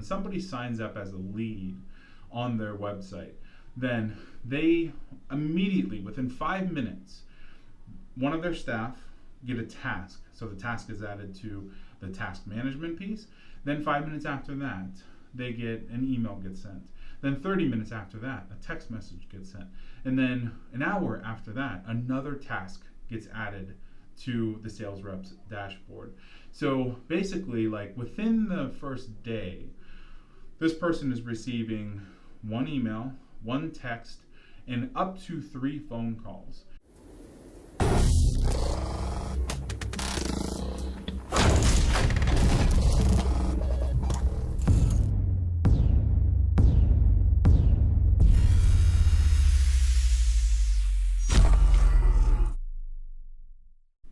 when somebody signs up as a lead on their website, then they immediately, within 5 minutes, one of their staff get a task. So the task is added to the task management piece. Then 5 minutes after that, they get an email gets sent. Then 30 minutes after that, a text message gets sent. And then an hour after that, another task gets added to the sales rep's dashboard. So basically, like within the first day, this person is receiving one email, one text, and up to 3 phone calls.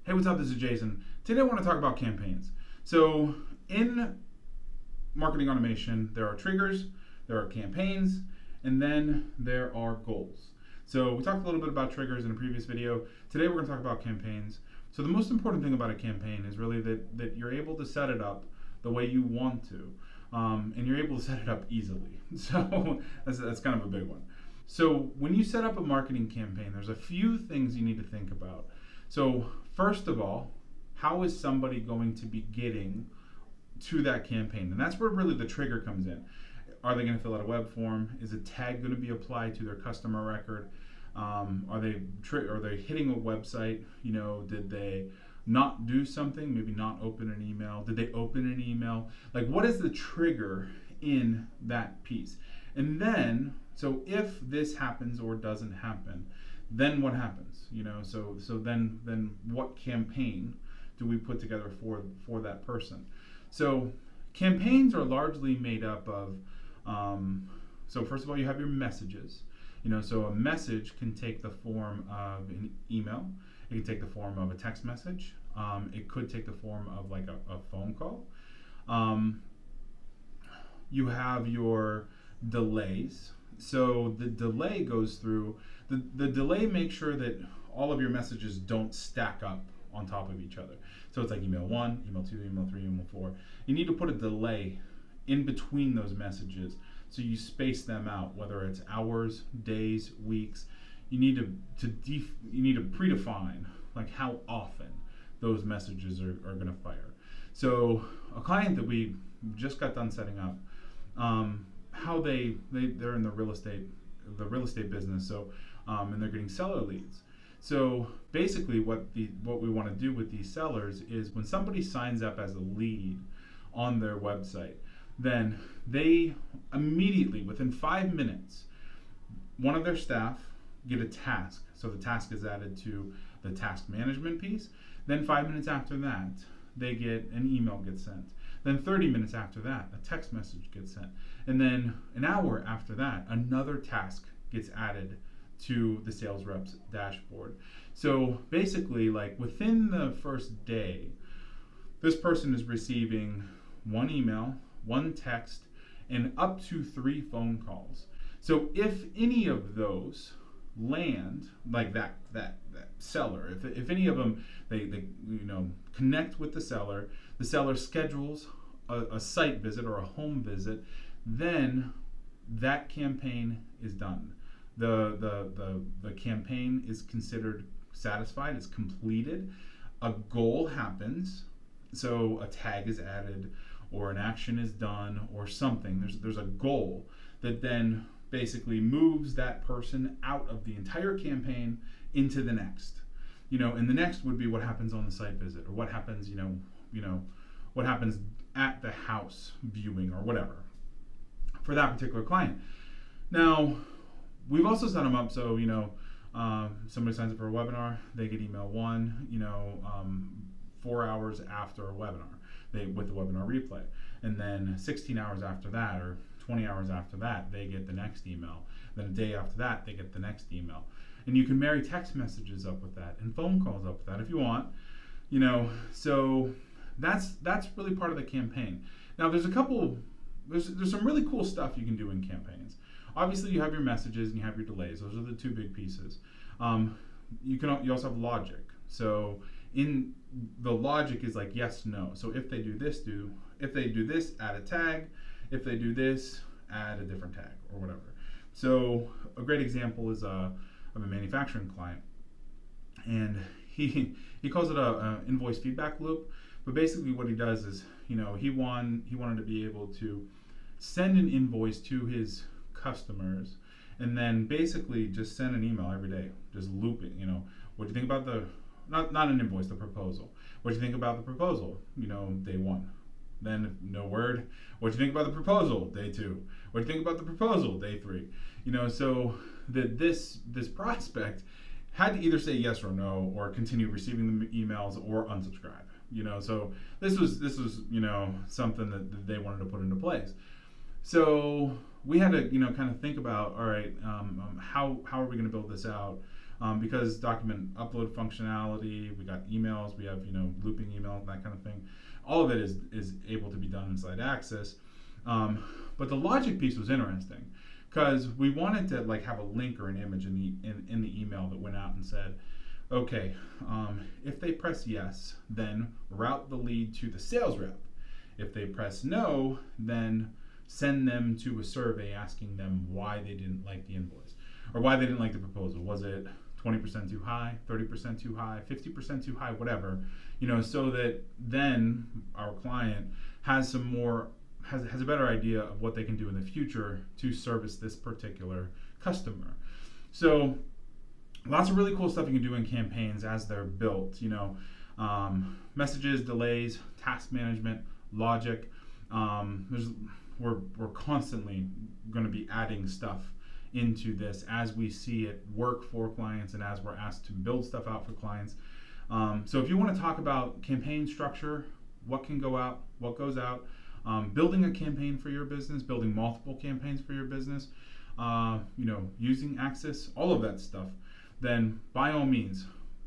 Hey, what's up? This is Jason. Today I want to talk about campaigns. So in marketing automation, there are triggers, there are campaigns, and then there are goals. So we talked a little bit about triggers in a previous video. Today we're going to talk about campaigns. So the most important thing about a campaign is really that you're able to set it up the way you want to, and you're able to set it up easily. So that's kind of a big one. So when you set up a marketing campaign, there's a few things you need to think about. So first of all, how is somebody going to be getting to that campaign? And that's where really the trigger comes in. Are they going to fill out a web form? Is a tag going to be applied to their customer record? Are they hitting a website? You know, did they not do something? Maybe not open an email. Did they open an email? Like, what is the trigger in that piece? And then, so if this happens or doesn't happen, then what happens? You know, so then what campaign do we put together for that person? So campaigns are largely made up of, so first of all, you have your messages. You know, so a message can take the form of an email. It can take the form of a text message. It could take the form of like a phone call. You have your delays. So the delay goes through, the delay makes sure that all of your messages don't stack up on top of each other. So it's like email 1, email 2, email 3, email 4. You need to put a delay in between those messages so you space them out, whether it's hours, days, weeks. You need to predefine like how often those messages are going to fire. So a client that we just got done setting up, how they're in the real estate business. So and they're getting seller leads. So basically, what we want to do with these sellers is when somebody signs up as a lead on their website, then they immediately, within 5 minutes, one of their staff get a task. So the task is added to the task management piece. Then 5 minutes after that, they get an email gets sent. Then 30 minutes after that, a text message gets sent. And then an hour after that, another task gets added to the sales rep's dashboard. So basically, like within the first day, this person is receiving one email, one text, and up to 3 phone calls. So if any of those land, like that seller, if any of them they connect with the seller schedules a site visit or a home visit, then that campaign is done. The campaign is considered satisfied, it's completed. A goal happens, so a tag is added or an action is done or something. There's a goal that then basically moves that person out of the entire campaign into the next. You know, and the next would be what happens on the site visit, or what happens, what happens at the house viewing or whatever for that particular client. Now, we've also set them up so, somebody signs up for a webinar, they get email 1, 4 hours after a webinar with the webinar replay. And then 16 hours after that, or 20 hours after that, they get the next email. Then a day after that, they get the next email. And you can marry text messages up with that and phone calls up with that if you want. So that's really part of the campaign. Now there's some really cool stuff you can do in campaigns. Obviously you have your messages and you have your delays. Those are the 2 big pieces. You also have logic. So in the logic is like yes, no. So if they do this, add a tag. If they do this, add a different tag or whatever. So a great example is of a manufacturing client, and he calls it a invoice feedback loop. But basically, what he does is, he wanted to be able to send an invoice to his customers, and then basically just send an email every day, just loop it. What do you think about the not an invoice, the proposal? What do you think about the proposal? Day one. Then no word. What do you think about the proposal? Day two. What do you think about the proposal? Day three. So that this prospect had to either say yes or no, or continue receiving the emails, or unsubscribe. So this was something that they wanted to put into place. So we had to kind of think about, all right, how are we going to build this out? Because document upload functionality, we got emails, we have looping emails, that kind of thing. All of it is able to be done inside Access. But the logic piece was interesting, because we wanted to have a link or an image in the email that went out and said, okay, if they press yes, then route the lead to the sales rep. If they press no, then send them to a survey asking them why they didn't like the invoice, or why they didn't like the proposal. Was it 20% too high, 30% too high, 50% too high, whatever, so that then our client has has a better idea of what they can do in the future to service this particular customer. So lots of really cool stuff you can do in campaigns as they're built, messages, delays, task management, logic. We're constantly going to be adding stuff into this as we see it work for clients, and as we're asked to build stuff out for clients. So if you want to talk about campaign structure, what can go out, what goes out, building a campaign for your business, building multiple campaigns for your business, using Access, all of that stuff, then by all means,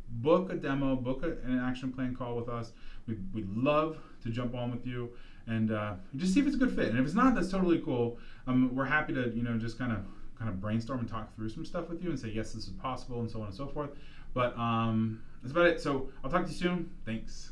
book a demo, book an action plan call with us. We'd love to jump on with you and just see if it's a good fit. And if it's not, that's totally cool. We're happy to just kind of brainstorm and talk through some stuff with you and say, yes, this is possible, and so on and so forth. But that's about it. So I'll talk to you soon. Thanks.